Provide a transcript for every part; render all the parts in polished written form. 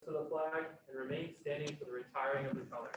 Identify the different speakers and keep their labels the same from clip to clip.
Speaker 1: to the flag and remain standing for the retiring of the colors.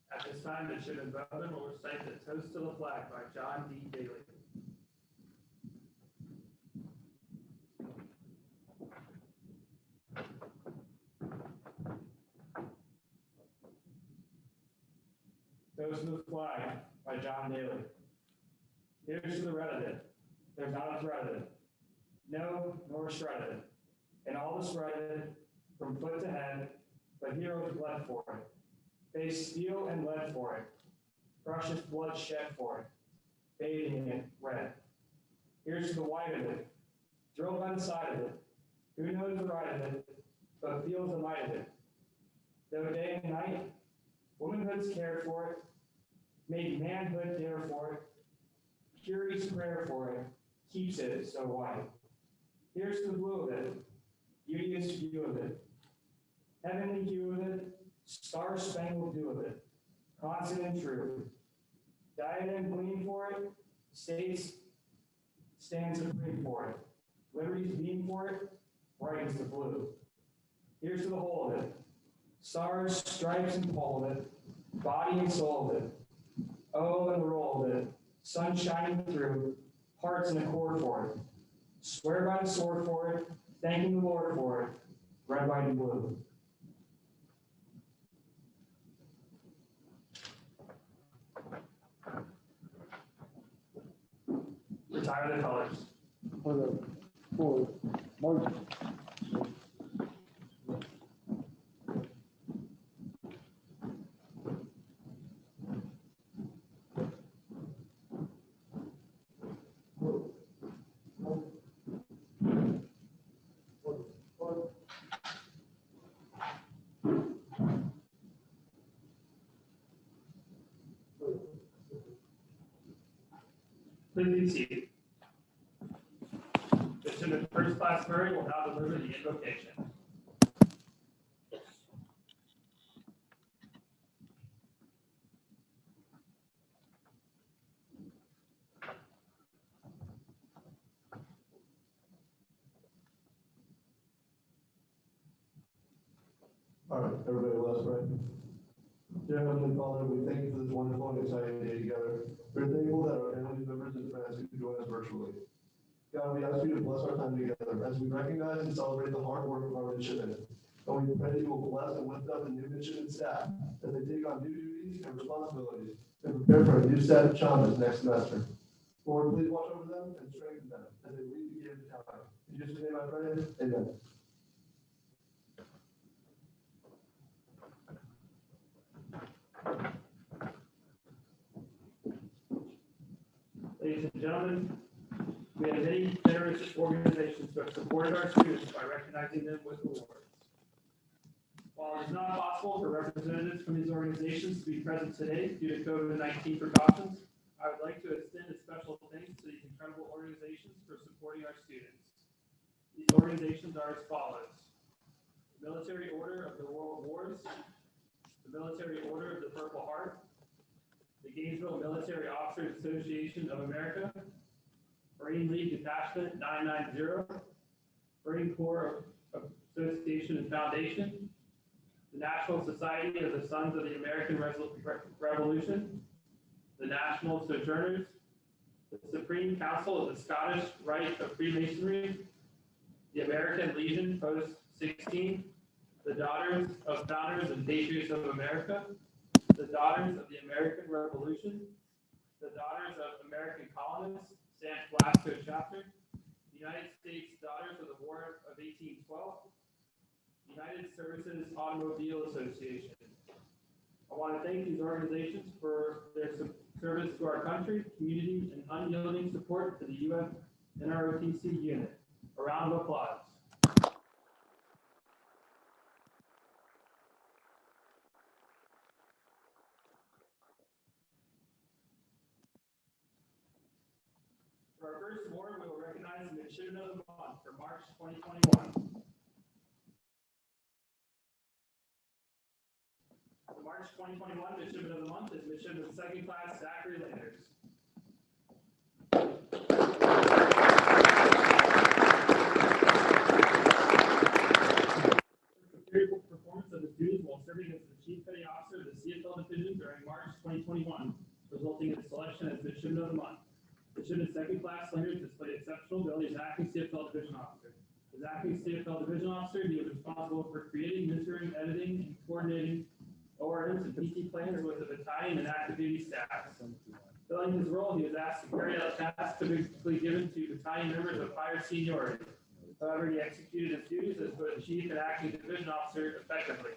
Speaker 1: At this time, Midshipmen Bowman will recite the Toast to the Flag by John D. Daly. Toast to the Flag by John Daly. Here's to the red of it. There's not a thread of it. No, nor a shred of it. And all the shred of it, from foot to head, but heroes bled for it. Faced steel and lead for it. Precious blood shed for it. Bathing it red. Here's to the white of it. Drilled on the side of it. Who knows the right of it, but feels the might of it. Though day and night, womanhood's cared for it. Made manhood dare for it. Purity's prayer for it. Keeps it so white. Here's to the blue of it. Beauteous view of it. Heavenly hue of it. Star-spangled dew of it. Constant and true. Diadem gleam for it. States stand supreme for it. Liberty's beam for it. Bright as the blue. Here's to the whole of it. Stars, stripes, and pole of it. Body and soul of it. Oh, and the roll of it. Sun shining through. Hearts in accord for it. Swear by the sword for it. Thanking the Lord for it. Red, white, and blue. Retire the colors.
Speaker 2: Forward. March.
Speaker 1: Please be seated. Midshipmen First Class Murray will now deliver the invocation.
Speaker 3: All right, everybody, let's pray. Dear Heavenly Father, we thank you for this wonderful and exciting day together. We're thankful that our family members and friends could join us virtually. God, we ask you to bless our time together as we recognize and celebrate the hard work of our midshipmen. And we pray that you will bless and lift up the new midshipmen staff as they take on new duties and responsibilities and prepare for a new set of challenges next semester. Lord, please watch over them and strengthen them as they lead the game to time. In Jesus' name I pray, amen.
Speaker 1: Ladies and gentlemen, we have many generous organizations who have supported our students by recognizing them with awards. While it is not possible for representatives from these organizations to be present today due to COVID-19 precautions, I would like to extend a special thanks to these incredible organizations for supporting our students. These organizations are as follows: the Military Order of the World Wars, the Military Order of the Purple Heart, the Gainesville Military Officers Association of America, Marine League Detachment 990, Marine Corps Association and Foundation, the National Society of the Sons of the American Revolution, the National Sojourners, the Supreme Council of the Scottish Rite of Freemasonry, the American Legion Post 16, the Daughters of Founders and Patriots of America, the Daughters of the American Revolution, the Daughters of American Colonists, San Blasco Chapter, United States Daughters of the War of 1812, United Services Automobile Association. I want to thank these organizations for their service to our country, community, and unyielding support to the U.S. NROTC unit. A round of applause. For our first award, we will recognize the Midshipmen of the Month for March 2021. The March 2021 Midshipmen of the Month is Midshipman Second Class Zachary Landers. Superior performance of his duties while serving as the Chief Petty Officer of the CFL Division during March 2021, resulting in his selection as Midshipman of the Month. Midshipman Second Class Landers displayed exceptional ability as acting CFL Division Officer. As acting CFL Division Officer, he was responsible for creating, mentoring, editing, and coordinating ORMs and PT plans with the battalion and active duty staff. Filling his role, he was asked to carry out tasks typically given to battalion members of higher seniority. However, he executed his duties as both chief and acting division officer effectively.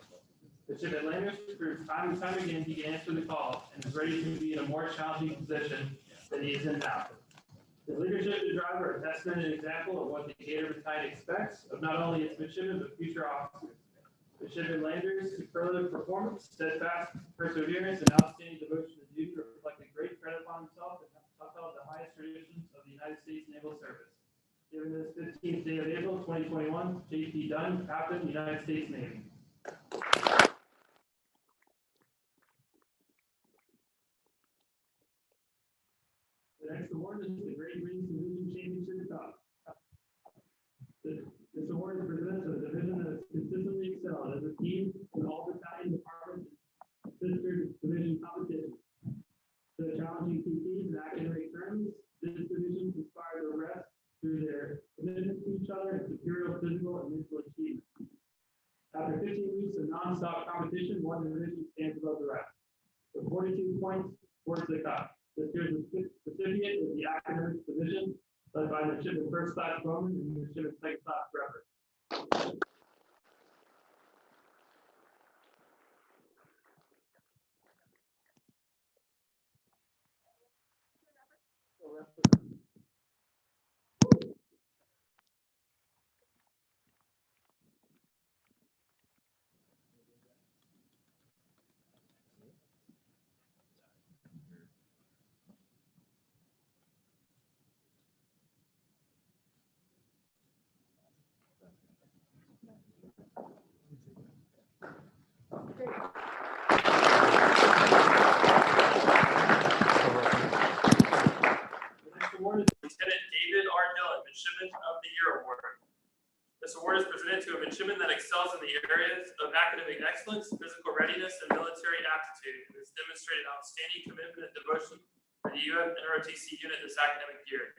Speaker 1: Midshipman Landers proves time and time again he can answer the call and is ready to be in a more challenging position than he is in now. His leadership and drive are a testament and example of what the Gator Battalion expects of not only its midshipmen but future officers. Midshipman Landers' superlative performance, steadfast perseverance, and outstanding devotion to duty reflect a great credit upon himself and upheld the highest traditions of the United States Naval Service. Given this 15th day of April 2021, J.P. Dunn, Captain, United States Navy. The next award is the Great Marines Division Championship Cup. This award is presented to the division that has consistently excelled as a team in all battalion departments and sister division competitions. The challenging PTs and academic terms, this division inspired the rest through their commitment to each other and superior physical and mental achievement. After 15 weeks of non-stop competition, one division stands above the rest. With 42 points towards the cup. This year's recipient is the academics division, led by Midshipman First Class Bowman and Midshipman Second Class Grepper. Award is Lieutenant David R. Dillon, Midshipman of the Year Award. This award is presented to a midshipman that excels in the areas of academic excellence, physical readiness, and military aptitude, and has demonstrated outstanding commitment and devotion to the U.S. NROTC unit this academic year.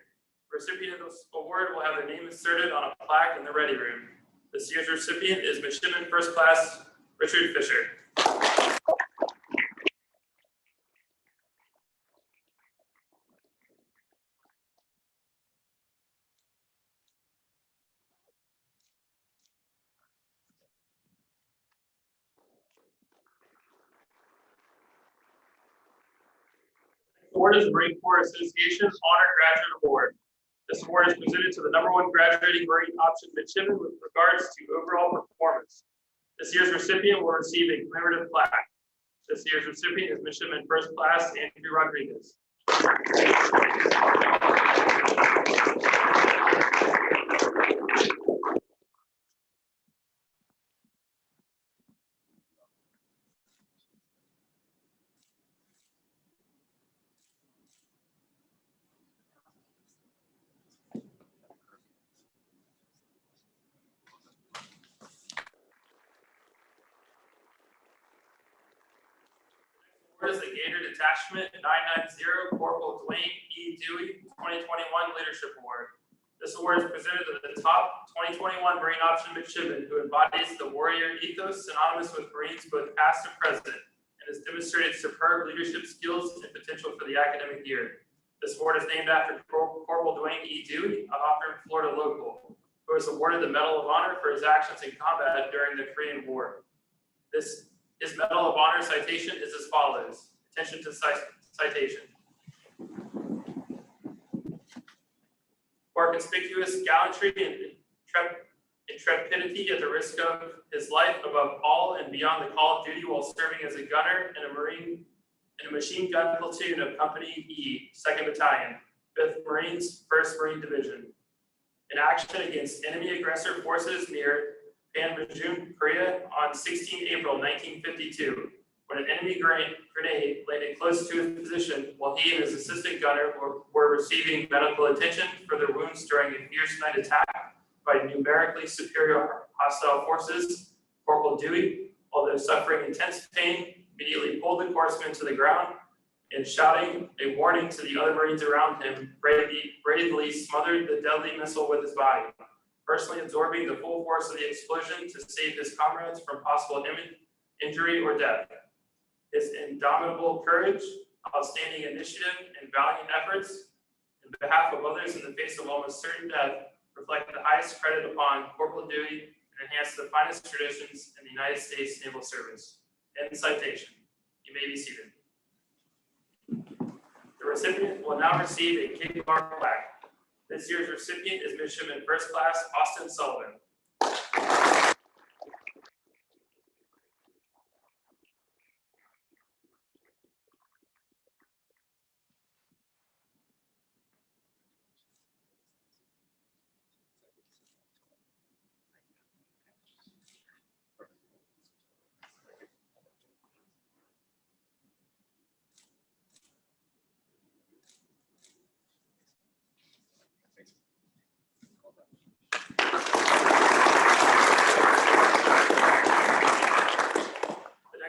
Speaker 1: The recipient of this award will have their name inserted on a plaque in the ready room. This year's recipient is Midshipman First Class Richard Fisher.
Speaker 4: award is the Marine Corps Association Honor Graduate Award. This award is presented to the #1 graduating Marine Option Midshipman with regards to overall performance. This year's recipient will receive a commemorative plaque. This year's recipient is Midshipman First Class Andrew Rodriguez. Award is the Gator Detachment 990 Corporal Dwayne E. Dewey 2021 Leadership Award. This award is presented to the top 2021 Marine Option Midshipman who embodies the warrior ethos synonymous with Marines both past and present, and has demonstrated superb leadership skills and potential for the academic year. This award is named after Corporal Dwayne E. Dewey, a Hawthorne, Florida local, who was awarded the Medal of Honor for his actions in combat during the Korean War. His Medal of Honor citation is as follows. Attention to citation. For conspicuous gallantry and intrepidity at the risk of his life above all and beyond the call of duty while serving as a gunner in a machine gun platoon of Company E, 2nd Battalion, 5th Marines, 1st Marine Division. In action against enemy aggressor forces near Panmunjom, Korea on 16 April 1952, when an enemy grenade landed close to his position while he and his assistant gunner were receiving medical attention for their wounds during a fierce night attack by numerically superior hostile forces. Corporal Dewey, although suffering intense pain, immediately pulled the corpsman to the ground and, shouting a warning to the other Marines around him, bravely smothered the deadly missile with his body, personally absorbing the full force of the explosion to save his comrades from possible injury or death. His indomitable courage, outstanding initiative, and valiant efforts in behalf of others in the face of almost certain death reflect the highest credit upon Corporal Dewey and enhance the finest traditions in the United States Naval Service. End citation. You may be seated. The recipient will now receive a KBR plaque. This year's recipient is Midshipman First Class Austin Sullivan.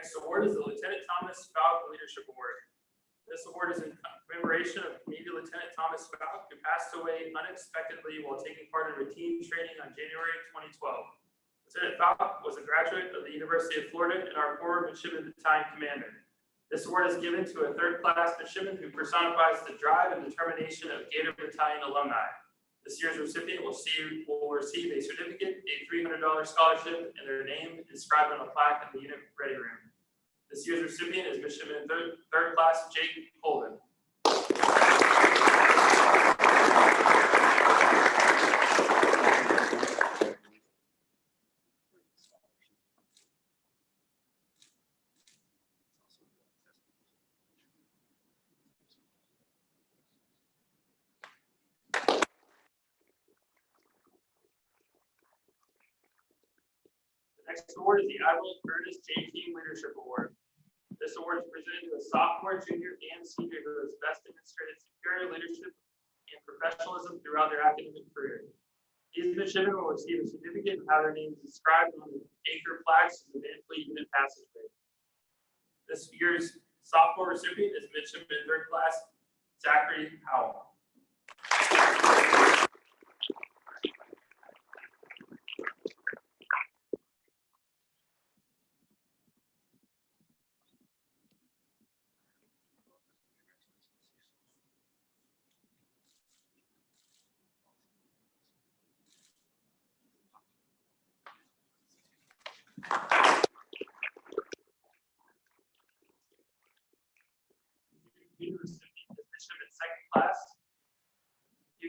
Speaker 4: Next award is the Lieutenant Thomas Falk Leadership Award. This award is in commemoration of Navy Lieutenant Thomas Falk, who passed away unexpectedly while taking part in routine training on January 2012. Lieutenant Falk was a graduate of the University of Florida and our former Midshipman Battalion commander. This award is given to a third-class midshipman who personifies the drive and determination of Gator Battalion alumni. This year's recipient will receive a certificate, a $300 scholarship, and their name inscribed on a plaque in the unit ready room. This year's recipient is Midshipman third class Jake Colvin. The next award is the Admiral Curtis J. King Leadership Award. This award is presented to a sophomore, junior, and senior who has best demonstrated superior leadership and professionalism throughout their academic career. These midshipmen will receive a certificate and have their names inscribed on the anchor plaques in the van fleet unit passageway. This year's sophomore recipient is Midshipman third class Zachary Howell. Junior recipient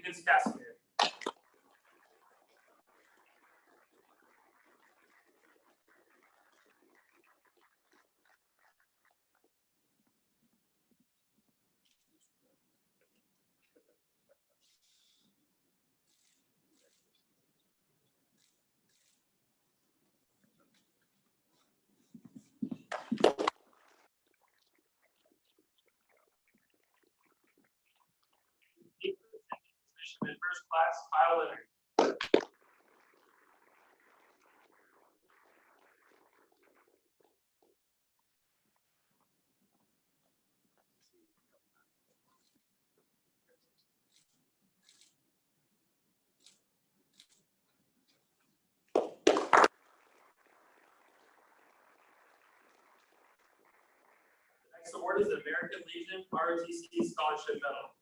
Speaker 4: Higgins Casimir. Midshipman First Class Kyle Leonard. The next award is the American Legion NROTC Scholarship Medal.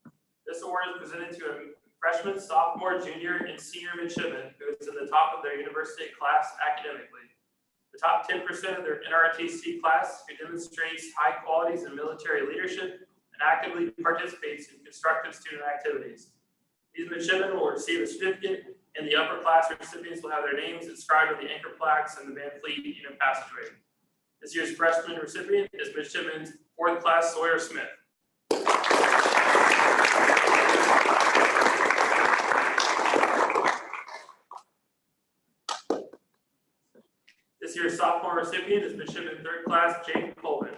Speaker 4: This award is presented to a freshman, sophomore, junior, and senior midshipman who is in the top of their university class academically. The top 10% of their NROTC class who demonstrates high qualities in military leadership and actively participates in constructive student activities. These midshipmen will receive a certificate, and the upper class recipients will have their names inscribed with the anchor plaques in the Van Fleet Unit Passageway. This year's freshman recipient is Midshipman 4th Class Sawyer Smith. This year's sophomore recipient is Midshipman 3rd Class Jake Colvin.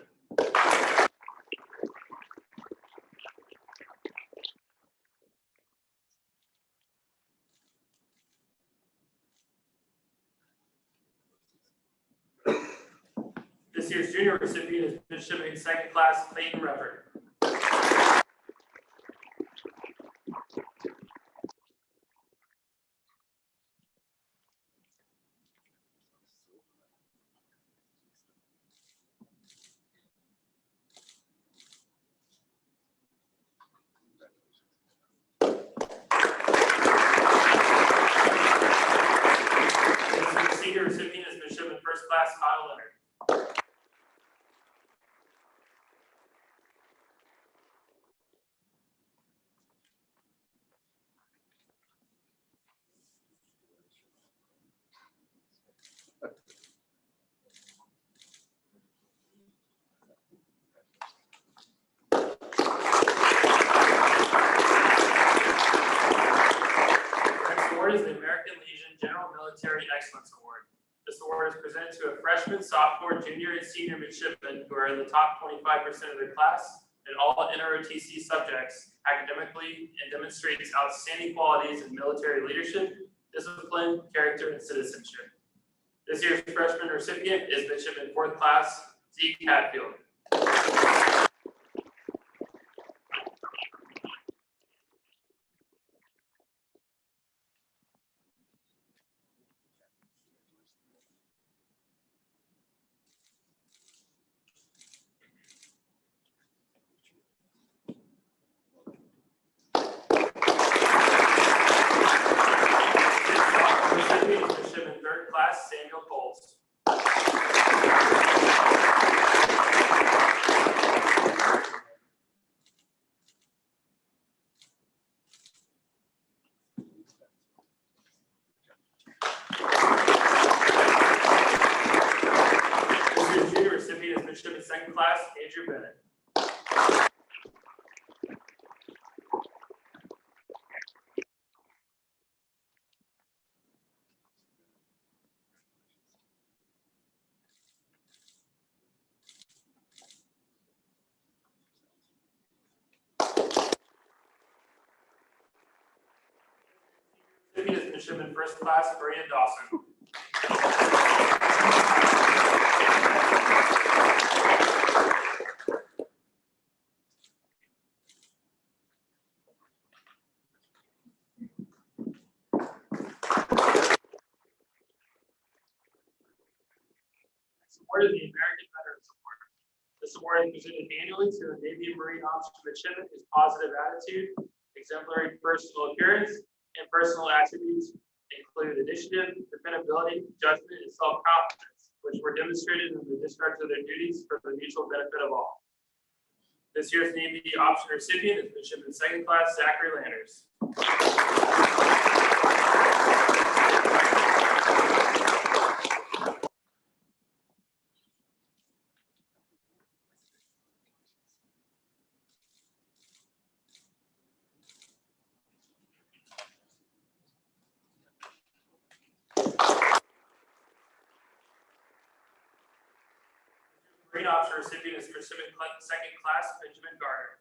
Speaker 4: This year's junior recipient is Midshipman 2nd Class Clayton Revert. Senior recipient is Midshipman 1st Class Kyle Leonard. Is the American Legion General Military Excellence Award. This award is presented to a freshman, sophomore, junior, and senior midshipmen who are in the top 25% of their class in all NROTC subjects academically and demonstrates outstanding qualities in military leadership, discipline, character, and citizenship. This year's freshman recipient is Midshipman 4th Class Zeke Hadfield. Midshipman 3rd Class Samuel Coles. This year's junior recipient is Midshipman 2nd Class Andrew Bennett. Recipient is Midshipman 1st Class Brian Dawson. This award is the American Veterans Award. This award is presented annually to a Navy and Marine officer midshipman whose positive attitude, exemplary personal appearance, and personal attributes include initiative, dependability, judgment, and self-confidence, which were demonstrated in the discharge of their duties for the mutual benefit of all. This year's Navy option recipient is Midshipman Second Class Zachary Landers. Marine option recipient is Midshipman Second Class Benjamin Garner.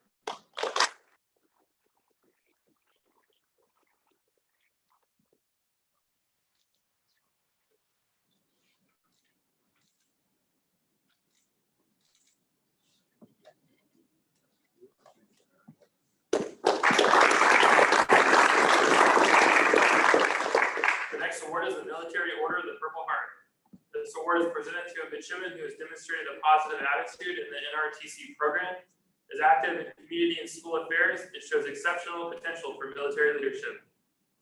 Speaker 4: The next award is the Military Order of the Purple Heart. This award is presented to a midshipman who has demonstrated a positive attitude in the NROTC program, is active in community and school affairs, and shows exceptional potential for military leadership.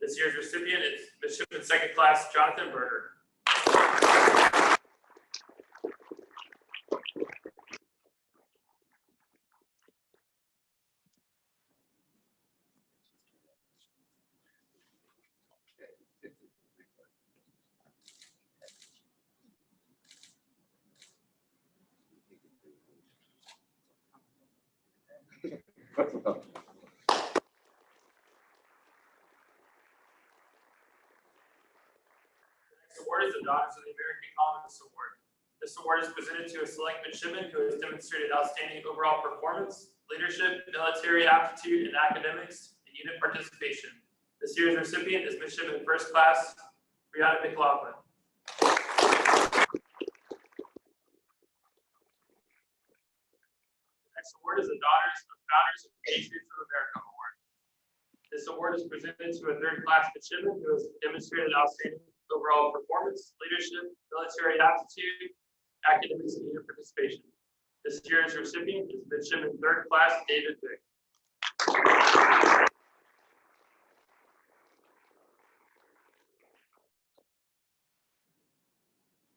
Speaker 4: This year's recipient is Midshipman Second Class Jonathan Berger. Next award is the Daughters of the American Colonists Award. This award is presented to a select midshipman who has demonstrated outstanding overall performance, leadership, military aptitude, and academics, and unit participation. This year's recipient is Midshipman First Class Brianna McLaughlin. Next award is the Daughters of Founders of Patriots of America Award. This award is presented to a third-class midshipman who has demonstrated outstanding overall performance, leadership, military aptitude, academics, and unit participation. This year's recipient is Midshipman Third Class David Vick.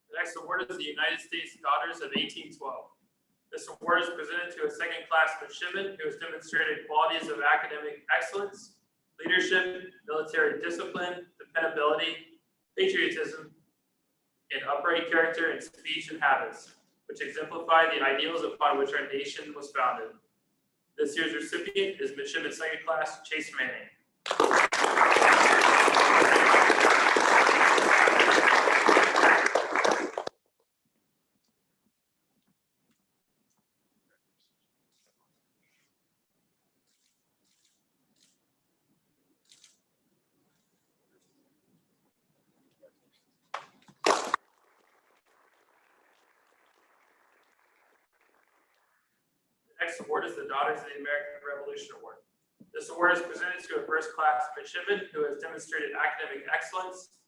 Speaker 4: The next award is the United States Daughters of 1812. This award is presented to a second-class midshipman who has demonstrated qualities of academic excellence, leadership, military discipline, dependability, patriotism, and upright character in speech and habits, which exemplify the ideals upon which our nation was founded. This year's recipient is Midshipman Second Class Chase Manning. The next award is the Daughters of the American Revolution Award. This award is presented to a first-class midshipman who has demonstrated academic excellence,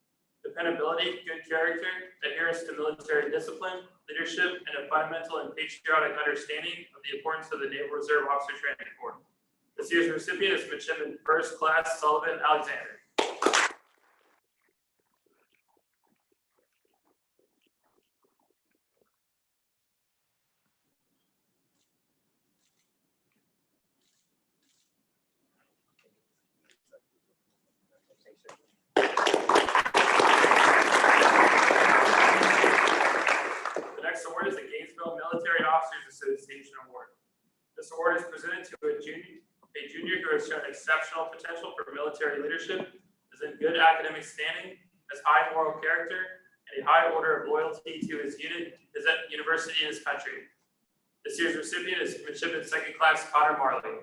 Speaker 4: dependability, good character, adherence to military discipline, leadership, and a fundamental and patriotic understanding of the importance of the Naval Reserve Officer Training Corps. This year's recipient is Midshipman First Class Sullivan Alexander. Award is the Gainesville Military Officers Association Award. This award is presented to a junior who has shown exceptional potential for military leadership, is in good academic standing, has high moral character, and a high order of loyalty to his unit, his university, and his country. This year's recipient is Midshipman Second Class Connor Marley.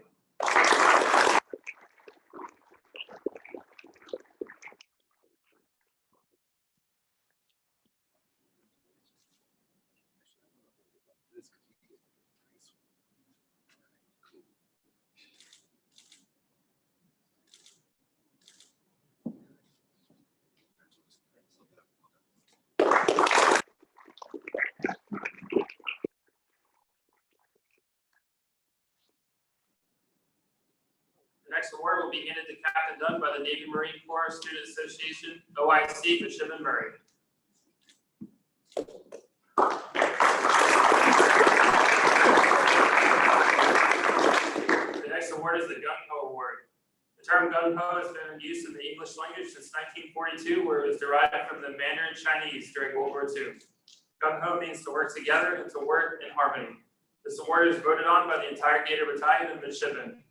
Speaker 4: The next award will be handed to Captain Dunn by the Navy Marine Corps Student Association, OIC, Midshipman Murray. next award is the Gung Ho Award. The term gung ho has been in use in the English language since 1942, where it was derived from the Mandarin Chinese during World War II. Gung ho means to work together and to work in harmony. This award is voted on by the entire Gator Battalion of Midshipmen.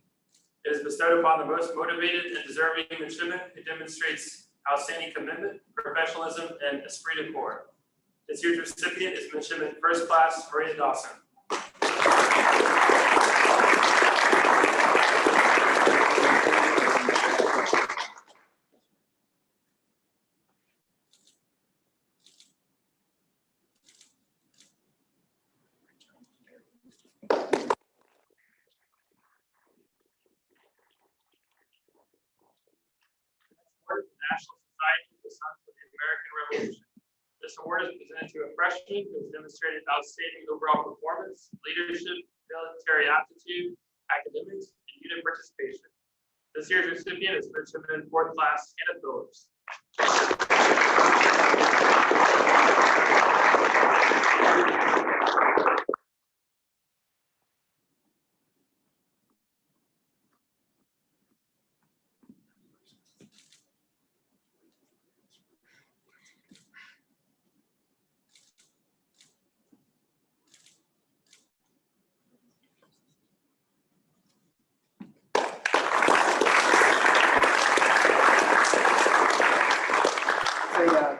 Speaker 4: It is bestowed upon the most motivated and deserving midshipman who demonstrates outstanding commitment, professionalism, and esprit de corps. This year's recipient is Midshipman First Class Maria Dawson. National Society of the Sons of the American Revolution. This award is presented to a freshman who has demonstrated outstanding overall performance, leadership, military aptitude, academics, and unit participation. This year's recipient is Midshipman Fourth Class Anna Phillips.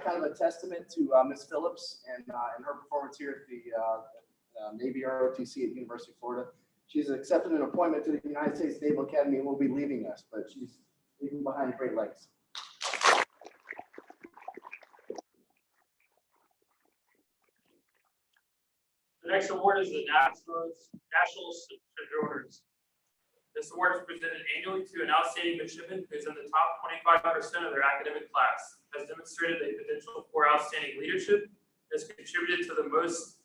Speaker 5: Kind of a testament to Ms. Phillips and her performance here at the Navy NROTC at University of Florida. She's accepted an appointment to the United States Naval Academy and will be leaving us, but she's leaving behind great legacy.
Speaker 4: The next award is the National Sojourners. This award is presented annually to an outstanding midshipman who is in the top 25% of their academic class, has demonstrated a potential for outstanding leadership, has contributed the most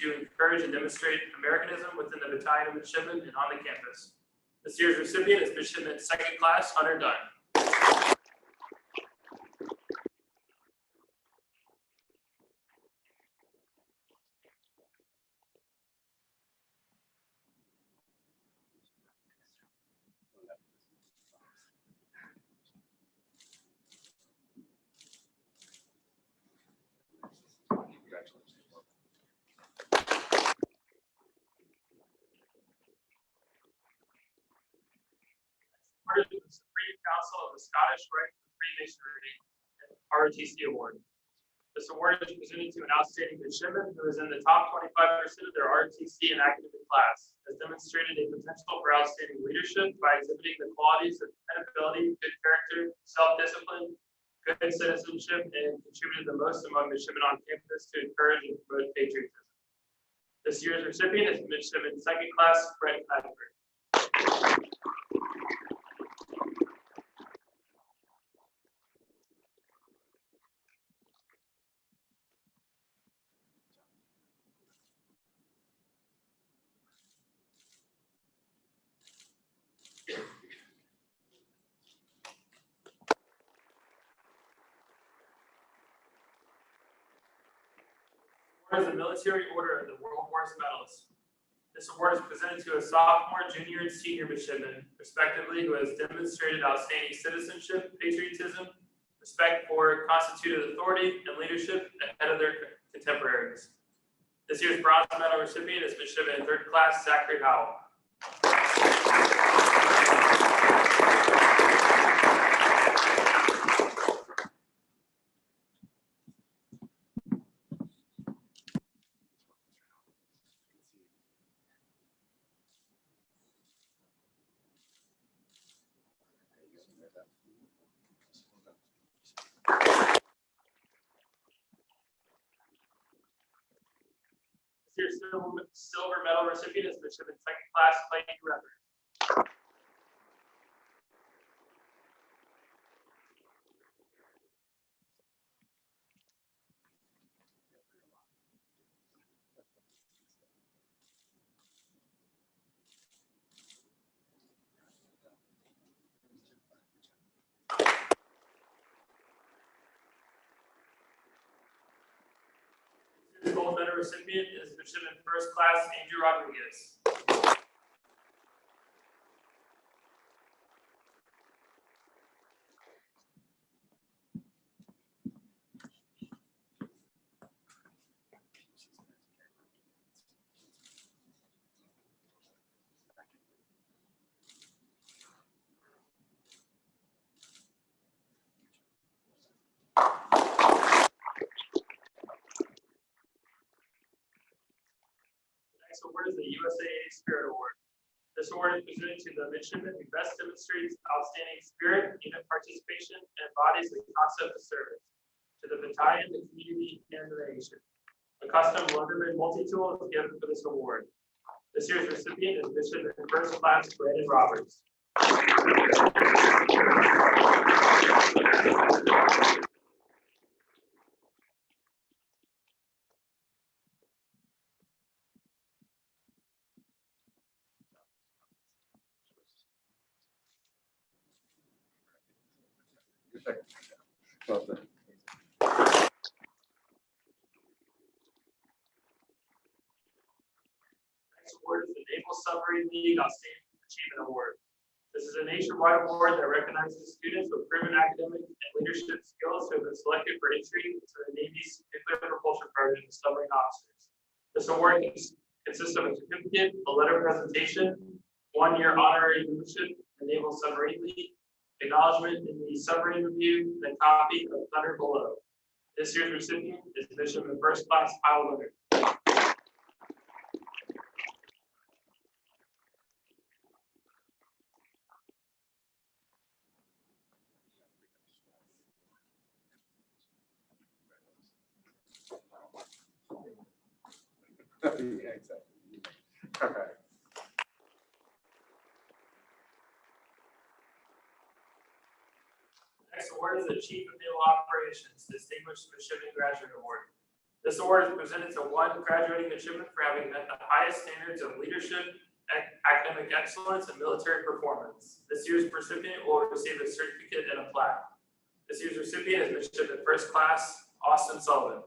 Speaker 4: to encourage and demonstrate Americanism within the battalion of midshipmen and on the campus. This year's recipient is Midshipman Second Class Hunter Dunn. Part of the Supreme Council of the Scottish Rite of Freemasonry NROTC Award. This award is presented to an outstanding midshipman who is in the top 25% of their ROTC and academic class, has demonstrated a potential for outstanding leadership by exhibiting the qualities of dependability, good character, self-discipline, good citizenship, and contributed the most among midshipmen on campus to encourage and promote patriotism. This year's recipient is Midshipman Second Class Brett Patrick. Is the Military Order of the World Wars Medalist. This award is presented to a sophomore, junior, and senior midshipman, respectively, who has demonstrated outstanding citizenship, patriotism, respect for constituted authority, and leadership ahead of their contemporaries. This year's bronze medal recipient is Midshipman Third Class Zachary Howell. This year's silver medal recipient is Midshipman Second Class Clayton Rutherford. This gold medal recipient is Midshipman First Class Andrew Rodriguez. USAA Spirit Award. This award is presented to the midshipman who best demonstrates outstanding spirit, unit participation, and embodies the concept of service to the battalion, the community, and the nation. A custom Leatherman multi-tool is given for this award. This year's recipient is Midshipman First Class Brandon Roberts. Next award is the Naval Submarine League Outstanding Achievement Award. This is a nationwide award that recognizes students with proven academic and leadership skills who have been selected for entry into the Navy's nuclear propulsion program of submarine officers. This award consists of a certificate, a letter of presentation, 1-year honorary membership in the Naval Submarine League, acknowledgement in the submarine review, and a copy of Thunder Below. This year's recipient is Midshipman First Class Kyle Leonard.
Speaker 5: Yeah, exactly. Okay.
Speaker 4: Next award is the Chief of Naval Operations Distinguished Midshipman Graduate Award. This award is presented to one graduating midshipman for having met the highest standards of leadership, academic excellence, and military performance. This year's recipient will receive a certificate and a plaque. This year's recipient is Midshipman First Class Austin Sullivan.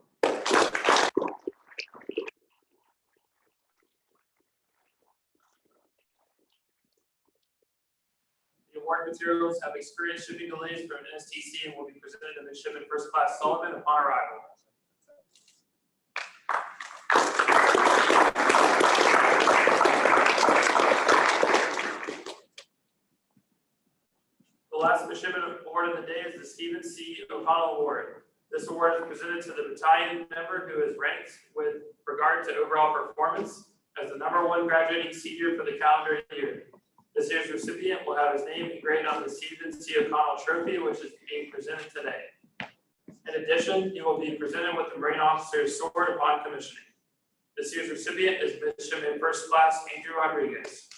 Speaker 4: The award materials have experienced shipping delays from NSTC and will be presented to Midshipman First Class Sullivan upon arrival. The last midshipman award of the day is the Stephen C. O'Connell Award. This award is presented to the battalion member who is ranked with regard to overall performance as the #1 graduating senior for the calendar year. This year's recipient will have his name engraved on the Stephen C. O'Connell Trophy, which is being presented today. In addition, he will be presented with the Marine Officer's Sword upon commissioning. This year's recipient is Midshipman First Class Andrew Rodriguez.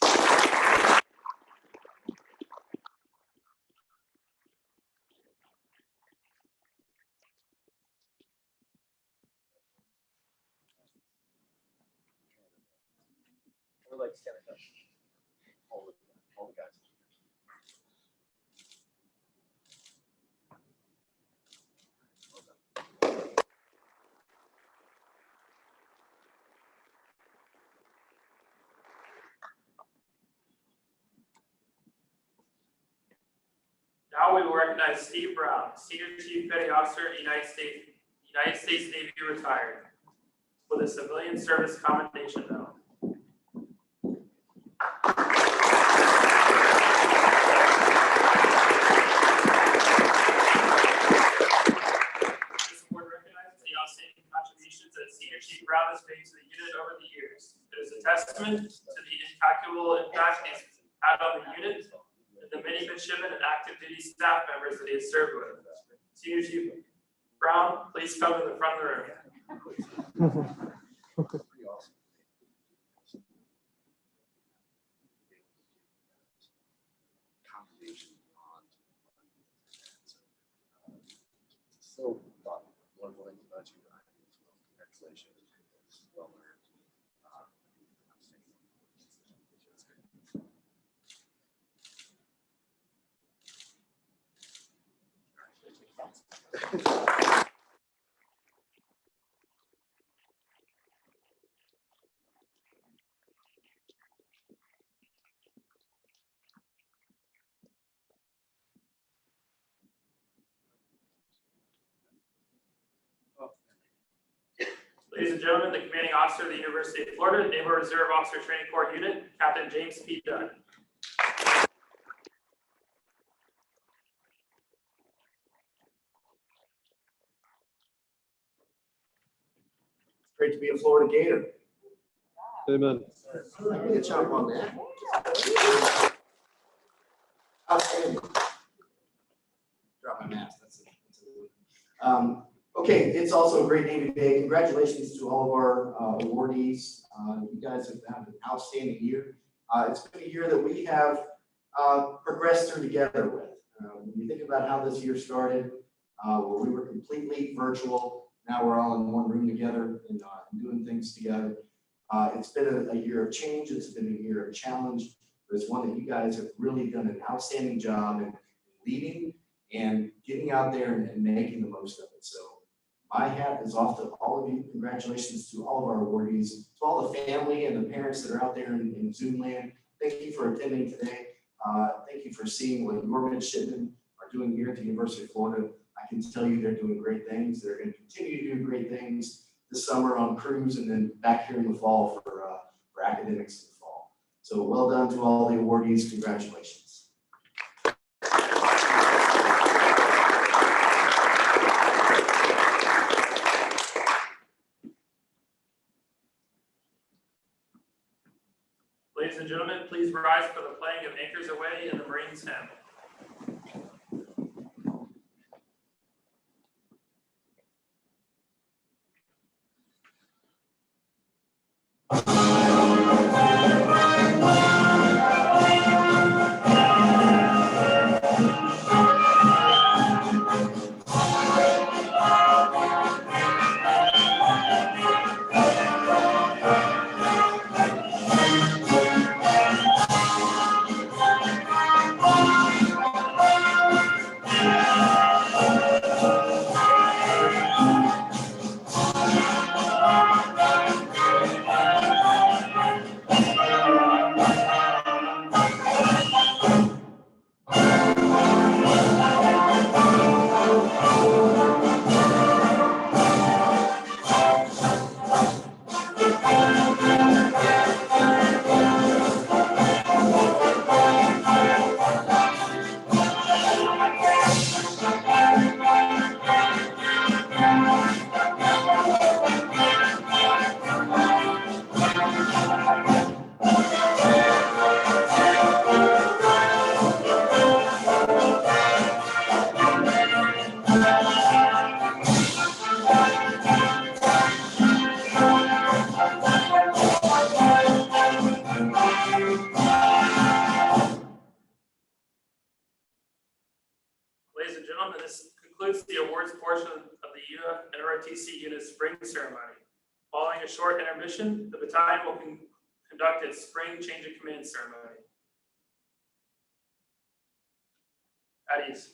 Speaker 5: We're like standing up. All the guys.
Speaker 4: Now we will recognize Steve Brown, Senior Chief Petty Officer, United States Navy retired, with a civilian service commendation medal. This award recognizes the outstanding contributions that Senior Chief Brown has made to the unit over the years. It is a testament to the incalculable impact he's had on the unit and the many midshipmen and active duty staff members that he has served with. Senior Chief Brown, please come to the front of the room.
Speaker 5: Pretty awesome. Combination beyond. So, wonderful things about you. Congratulations. Well learned.
Speaker 4: Ladies and gentlemen, the commanding officer of the University of Florida Naval Reserve Officer Training Corps Unit, Captain James P. Dunn.
Speaker 5: Great to be a Florida Gator.
Speaker 6: Amen.
Speaker 5: Good job on that. Outstanding. Drop my mask. That's it. Okay, it's also a great Navy Day. Congratulations to all of our awardees. You guys have had an outstanding year. It's been a year that we have progressed through together with. When you think about how this year started, where we were completely virtual, now we're all in one room together and doing things together. It's been a year of change. It's been a year of challenge, but it's one that you guys have really done an outstanding job in leading and getting out there and making the most of it. So my hat is off to all of you. Congratulations to all of our awardees, to all the family and the parents that are out there in Zoom land. Thank you for attending today. Thank you for seeing what your midshipmen are doing here at the University of Florida. I can tell you they're doing great things. They're going to continue to do great things this summer on cruise and then back here in the fall for academics in the fall. So well done to all the awardees. Congratulations.
Speaker 4: Ladies and gentlemen, please rise for the playing of Anchors Away in the Marines hymn. Ladies and gentlemen, this concludes the awards portion of the NROTC unit spring ceremony. Following a short intermission, the battalion will conduct its spring change of command ceremony. At ease.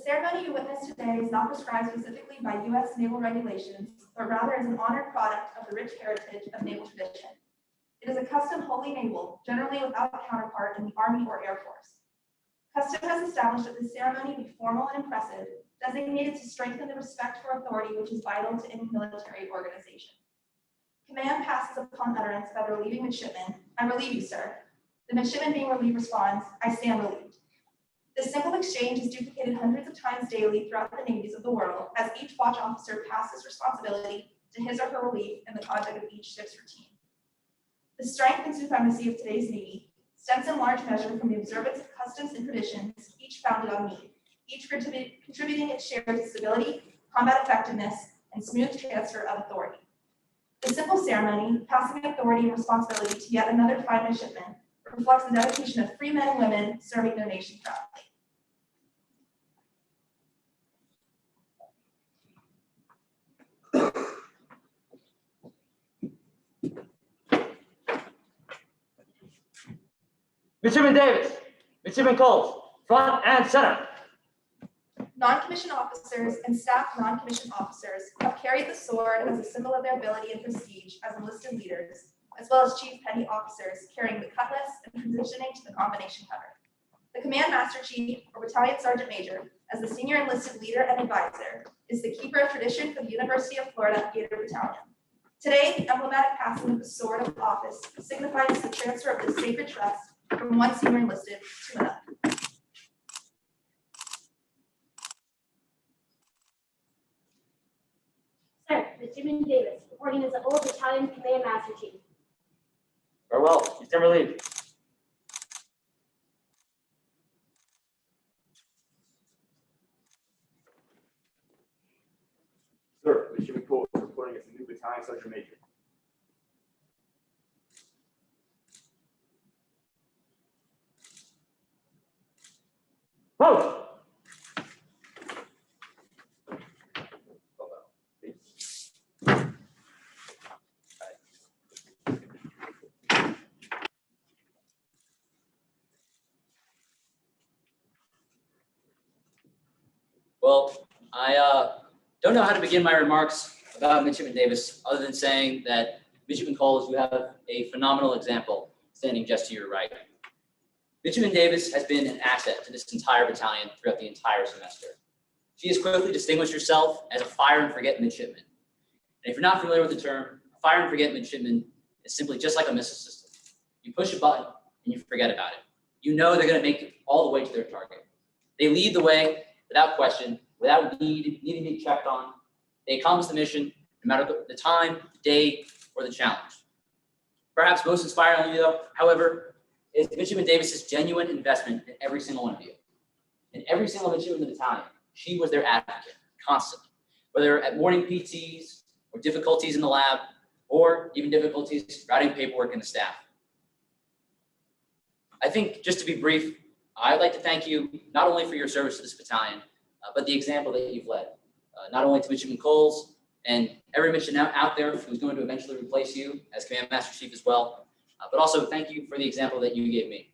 Speaker 6: ceremony you witness today is not prescribed specifically by U.S. naval regulations, but rather is an honored product of the rich heritage of naval tradition. It is a custom wholly naval, generally without a counterpart in the Army or Air Force. Custom has established that this ceremony be formal and impressive, designated to strengthen the respect for authority which is vital to any military organization. Command passes upon utterance by the relieving midshipman, "I relieve you, sir." The midshipman being relieved responds, "I stand relieved." This simple exchange is duplicated hundreds of times daily throughout the navies of the world, as each watch officer passes responsibility to his or her relief in the conduct of each ship's routine. The strength and supremacy of today's Navy stems in large measure from the observance of customs and traditions, each founded on need, each contributing its share to stability, combat effectiveness, and smooth transfer of authority. The simple ceremony, passing authority and responsibility to yet another fine midshipman, reflects the dedication of free men and women serving their nation proudly.
Speaker 7: Midshipman Davis, Midshipman Coles, front and center.
Speaker 6: Non-commissioned officers and staff non-commissioned officers have carried the sword as a symbol of their ability and prestige as enlisted leaders, as well as chief petty officers carrying the cutlass and transitioning to the combination cutter. The command master chief or battalion sergeant major, as the senior enlisted leader and advisor, is the keeper of tradition for the University of Florida Gator Battalion. Today, the emblematic passing of the sword of office signifies the transfer of this sacred trust from one senior enlisted to another.
Speaker 8: Sir, Midshipman Davis, reporting as the old battalion command master chief.
Speaker 7: Farewell, you stand relieved.
Speaker 9: Sir, Midshipman Coles, reporting as the new battalion sergeant major.
Speaker 7: Vote.
Speaker 10: Well, I don't know how to begin my remarks about Midshipman Davis other than saying that Midshipman Coles, you have a phenomenal example standing just to your right. Midshipman Davis has been an asset to this entire battalion throughout the entire semester. She has quickly distinguished herself as a fire and forget midshipman. And if you're not familiar with the term, a fire and forget midshipman is simply just like a missile system. You push a button and you forget about it. You know they're going to make it all the way to their target. They lead the way without question, without needing to be checked on. They accomplish the mission no matter the time, the day, or the challenge. Perhaps most inspiringly, though, however, is Midshipman Davis's genuine investment in every single one of you. In every single midshipman in the battalion, she was their advocate, constantly. Whether at morning PTs, or difficulties in the lab, or even difficulties routing paperwork in the staff. I think, just to be brief, I'd like to thank you not only for your service to this battalion, but the example that you've led, not only to Midshipman Coles and every midshipman out there who's going to eventually replace you as Command Master Chief as well, but also thank you for the example that you gave me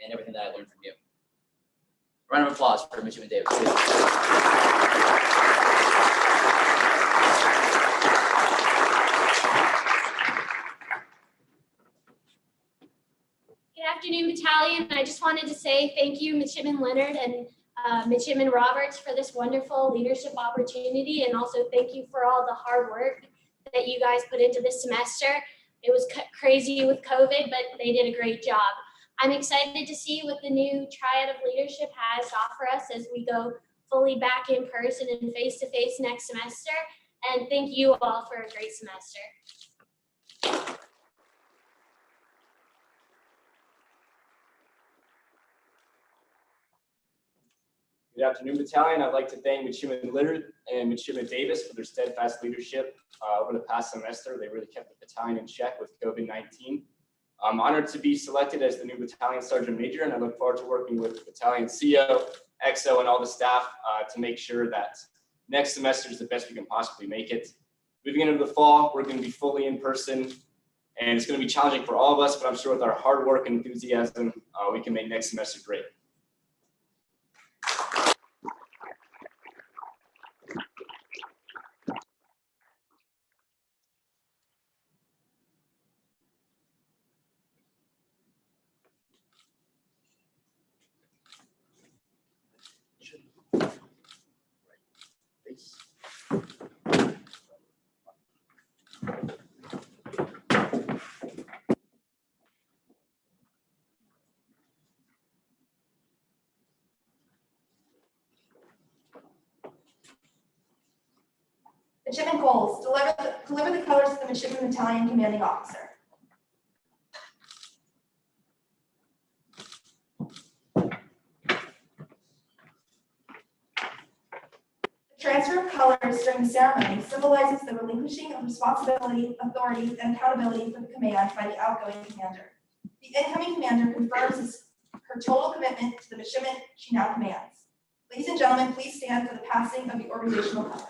Speaker 10: and everything that I learned from you. A round of applause for Midshipman Davis. Please.
Speaker 8: Good afternoon, battalion. I just wanted to say thank you, Midshipman Leonard and Midshipman Roberts, for this wonderful leadership opportunity, and also thank you for all the hard work that you guys put into this semester. It was crazy with COVID, but they did a great job. I'm excited to see what the new triad of leadership has to offer us as we go fully back in person and face-to-face next semester. And thank you all for a great semester.
Speaker 9: Good afternoon, battalion. I'd like to thank Midshipman Leonard and Midshipman Davis for their steadfast leadership over the past semester. They really kept the battalion in check with COVID-19. I'm honored to be selected as the new battalion sergeant major, and I look forward to working with battalion CO, XO, and all the staff to make sure that next semester is the best we can possibly make it. Moving into the fall, we're going to be fully in person, and it's going to be challenging for all of us, but I'm sure with our hard work and enthusiasm, we can make next semester great.
Speaker 10: please.
Speaker 6: Midshipman Coles, deliver the colors to the Midshipman Battalion Commanding Officer. The transfer of colors during the ceremony symbolizes the relinquishing of responsibility, authority, and accountability for the command by the outgoing commander. The incoming commander confirms her total commitment to the midshipman she now commands. Ladies and gentlemen, please stand for the passing of the organizational color.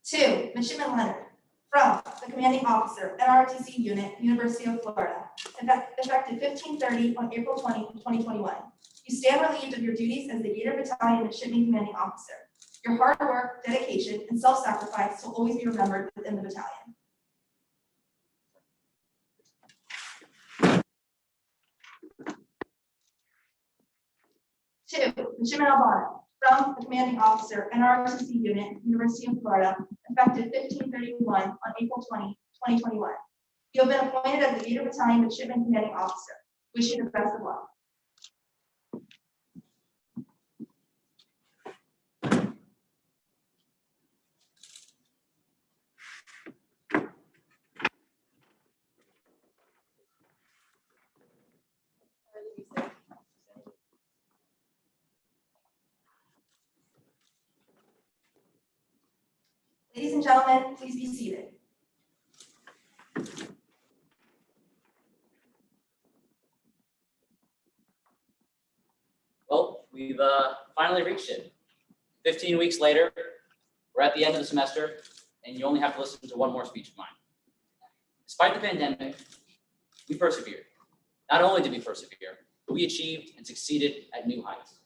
Speaker 6: 2, Midshipman Leonard, from the Commanding Officer, NROTC Unit, University of Florida, effective 15:30 on April 20, 2021. You stand relieved of your duties as the Gator Battalion Midshipman Commanding Officer. Your hard work, dedication, and self-sacrifice will always be remembered within the battalion. 2, Midshipman Albano, from the Commanding Officer, NROTC Unit, University of Florida, effective 15:31 on April 20, 2021. You have been appointed as the Gator Battalion Midshipman Commanding Officer. Wish you the best of luck. Ladies and gentlemen, please be seated.
Speaker 10: Well, we've finally reached it. 15 weeks later, we're at the end of the semester, and you only have to listen to one more speech of mine. Despite the pandemic, we persevered. Not only did we persevere, but we achieved and succeeded at new heights.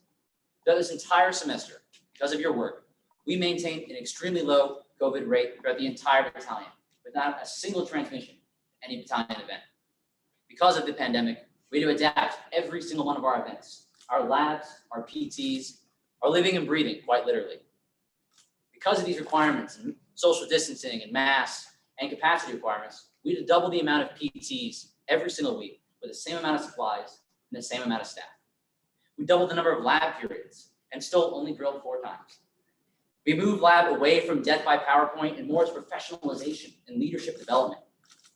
Speaker 10: Throughout this entire semester, because of your work, we maintained an extremely low COVID rate throughout the entire battalion, without a single transmission at any battalion event. Because of the pandemic, we had to adapt every single one of our events, our labs, our PTs, our living and breathing, quite literally. Because of these requirements and social distancing and masks and capacity requirements, we had to double the amount of PTs every single week with the same amount of supplies and the same amount of staff. We doubled the number of lab periods and still only drilled 4 times. We moved lab away from death by PowerPoint and more to professionalization and leadership development.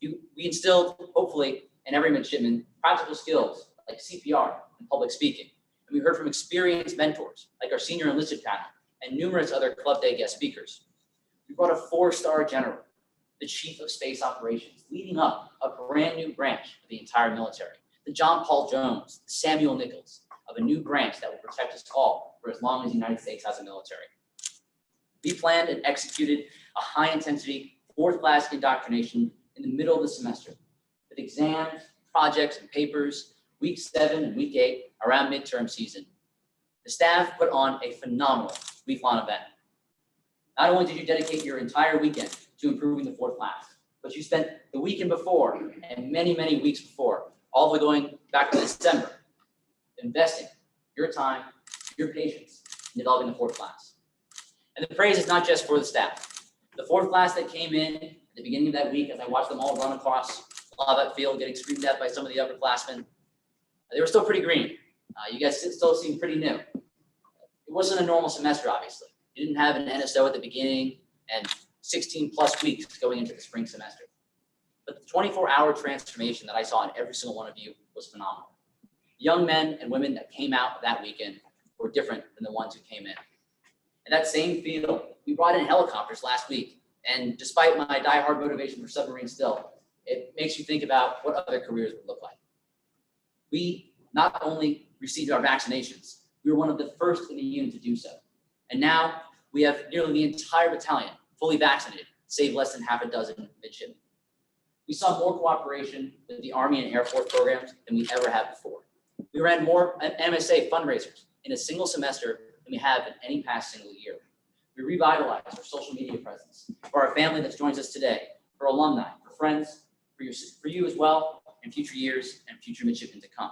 Speaker 10: We instilled, hopefully, in every midshipman, practical skills like CPR and public speaking. And we heard from experienced mentors like our senior enlisted panel and numerous other club day guest speakers. We brought a 4-star general, the chief of space operations, leading up a brand new branch of the entire military, the John Paul Jones, Samuel Nichols, of a new branch that will protect us all for as long as the United States has a military. We planned and executed a high-intensity 4th-class indoctrination in the middle of the semester with exams, projects, and papers, week 7 and week 8 around midterm season. The staff put on a phenomenal week-long event. Not only did you dedicate your entire weekend to improving the 4th class, but you spent the weekend before and many, many weeks before, all the way going back to December, investing your time, your patience in developing the 4th class. And the praise is not just for the staff. The 4th class that came in at the beginning of that week, as I watched them all run across that field, getting screamed at by some of the upperclassmen, they were still pretty green. You guys still seem pretty new. It wasn't a normal semester, obviously. You didn't have an NSO at the beginning and 16 plus weeks going into the spring semester. But the 24-hour transformation that I saw in every single one of you was phenomenal. Young men and women that came out that weekend were different than the ones who came in. And that same field, we brought in helicopters last week. And despite my diehard motivation for submarines still, it makes you think about what other careers would look like. We not only received our vaccinations, we were one of the first in the unit to do so. And now we have nearly the entire battalion fully vaccinated, save less than half a dozen midshipmen. We saw more cooperation with the Army and Air Force programs than we ever had before. We ran more MSA fundraisers in a single semester than we have in any past single year. We revitalized our social media presence for our family that joins us today, for alumni, for friends, for you as well, in future years and future midshipmen to come.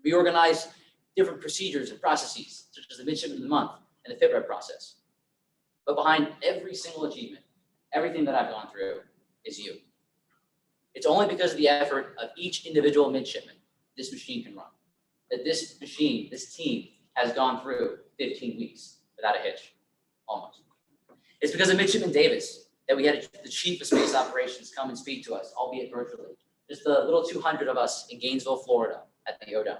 Speaker 10: We organized different procedures and processes, such as the Midshipman of the Month and the Fit Rep process. But behind every single achievement, everything that I've gone through is you. It's only because of the effort of each individual midshipman this machine can run. That this machine, this team, has gone through 15 weeks without a hitch, almost. It's because of Midshipman Davis that we had the Chief of Space Operations come and speak to us, albeit virtually. Just the little 200 of us in Gainesville, Florida at the ODOM.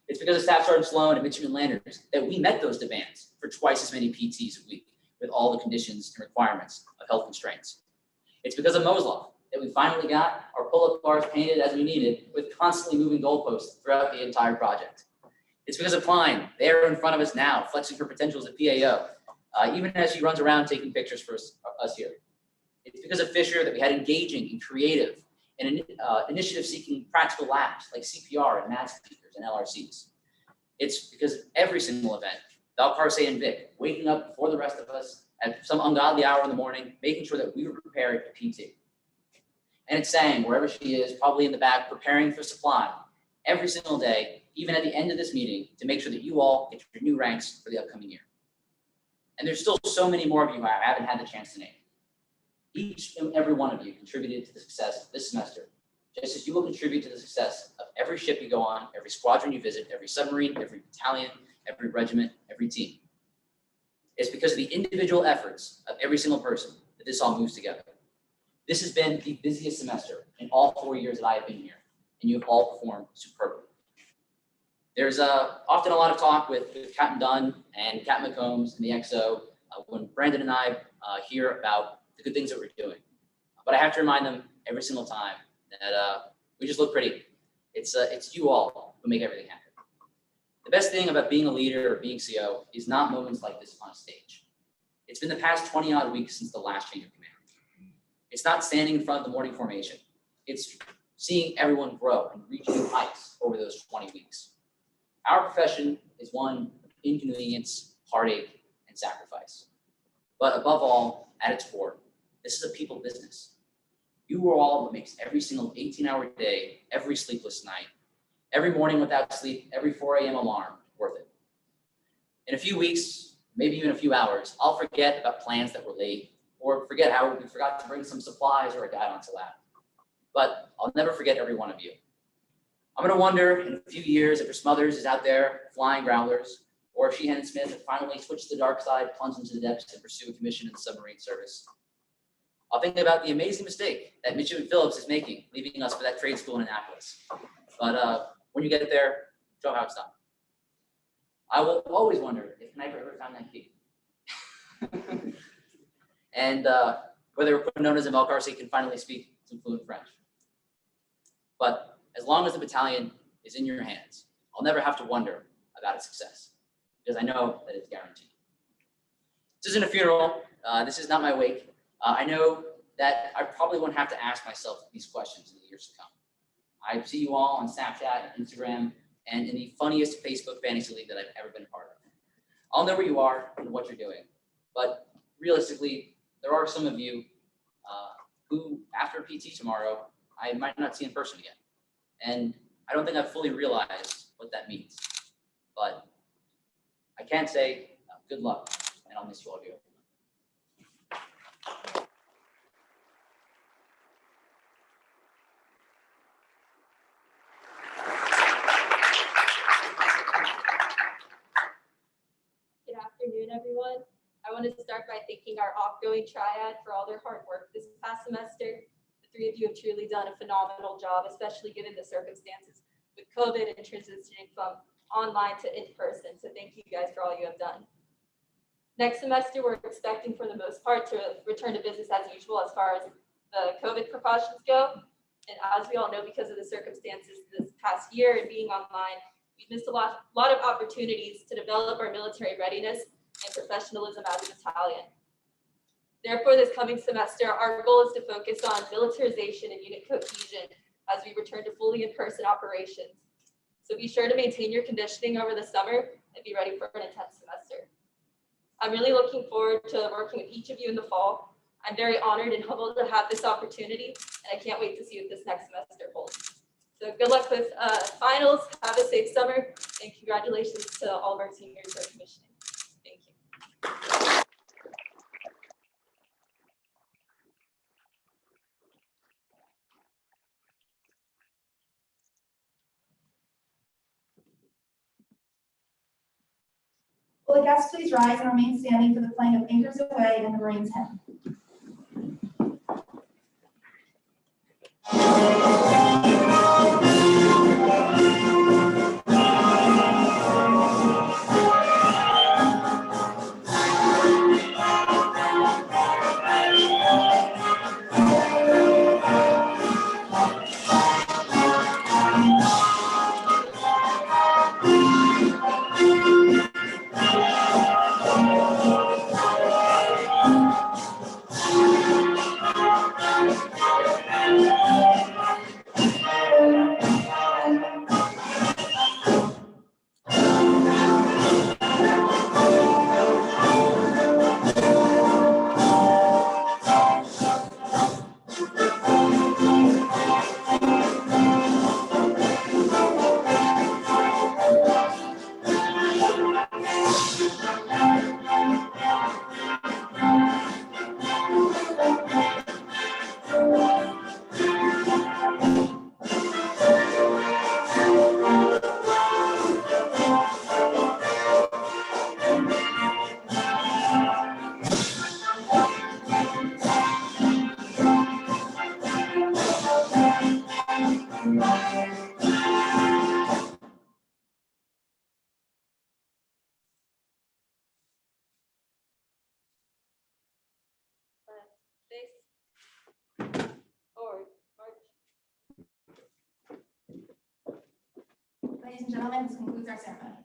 Speaker 10: It's because of Staff Sergeant Sloan and Midshipman Landers that we met those demands for twice as many PTs a week with all the conditions and requirements of health constraints. It's because of Mosloff that we finally got our pull-up bars painted as we needed with constantly moving goalposts throughout the entire project. It's because of Klein, there in front of us now, flexing her potentials at PAO, even as she runs around taking pictures for us here. It's because of Fisher that we had engaging and creative and initiative-seeking practical labs like CPR and MAD speakers and LRCs. It's because of every single event, Valcarce and Vic waking up before the rest of us at some ungodly hour in the morning, making sure that we were prepared for PT. And it's Sang, wherever she is, probably in the back, preparing for supply every single day, even at the end of this meeting, to make sure that you all get your new ranks for the upcoming year. And there's still so many more of you I haven't had the chance to name. Each and every one of you contributed to the success of this semester, just as you will contribute to the success of every ship you go on, every squadron you visit, every submarine, every battalion, every regiment, every team. It's because of the individual efforts of every single person that this all moves together. This has been the busiest semester in all 4 years that I have been here, and you have all performed superbly. There's often a lot of talk with Captain Dunn and Captain McCombs and the XO when Brandon and I hear about the good things that we're doing. But I have to remind them every single time that we just look pretty. It's you all who make everything happen. The best thing about being a leader or being CO is not moments like this on stage. It's been the past 20 odd weeks since the last change of command. It's not standing in front of the morning formation. It's seeing everyone grow and reach new heights over those 20 weeks. Our profession is one of inconvenience, heartache, and sacrifice. But above all, at its core, this is a people business. You are all what makes every single 18-hour day, every sleepless night, every morning without sleep, every 4 a.m. alarm worth it. In a few weeks, maybe even a few hours, I'll forget about plans that were late, or forget how we forgot to bring some supplies or a guide onto lab. But I'll never forget every one of you. I'm gonna wonder in a few years if your Smothers is out there flying growlers, or if Sheehan and Smith have finally switched to the dark side, plunged into the depths, and pursue a commission in the submarine service. I'll think about the amazing mistake that Midshipman Phillips is making, leaving us for that trade school in Annapolis. But when you get there, show how it's done. I will always wonder if Kniper ever found that key. And whether Quinones and Valcarce can finally speak some fluent French. But as long as the battalion is in your hands, I'll never have to wonder about its success, because I know that it's guaranteed. This isn't a funeral. This is not my wake. I know that I probably won't have to ask myself these questions in the years to come. I see you all on Snapchat, Instagram, and in the funniest Facebook fantasy league that I've ever been a part of. I'll know where you are and what you're doing, but realistically, there are some of you who, after PT tomorrow, I might not see in person again. And I don't think I've fully realized what that means. But I can say good luck, and I'll miss you all dearly.
Speaker 11: Good afternoon, everyone. I want to start by thanking our outgoing triad for all their hard work this past semester. The three of you have truly done a phenomenal job, especially given the circumstances with COVID and transitioning from online to in person. So thank you guys for all you have done. Next semester, we're expecting for the most part to return to business as usual as far as the COVID precautions go. And as we all know, because of the circumstances this past year and being online, we've missed a lot of opportunities to develop our military readiness and professionalism as a battalion. Therefore, this coming semester, our goal is to focus on militarization and unit cohesion as we return to fully in-person operations. So be sure to maintain your conditioning over the summer and be ready for an intense semester. I'm really looking forward to working with each of you in the fall. I'm very honored and humbled to have this opportunity, and I can't wait to see what this next semester holds. So good luck with finals, have a safe summer, and congratulations to all of our seniors who are commissioning. Thank you.
Speaker 6: Will the guests please rise and remain standing for the playing of Anchors Away and the Marines Hymn?
Speaker 11: Face forward, march.
Speaker 6: Ladies and gentlemen, this concludes our ceremony.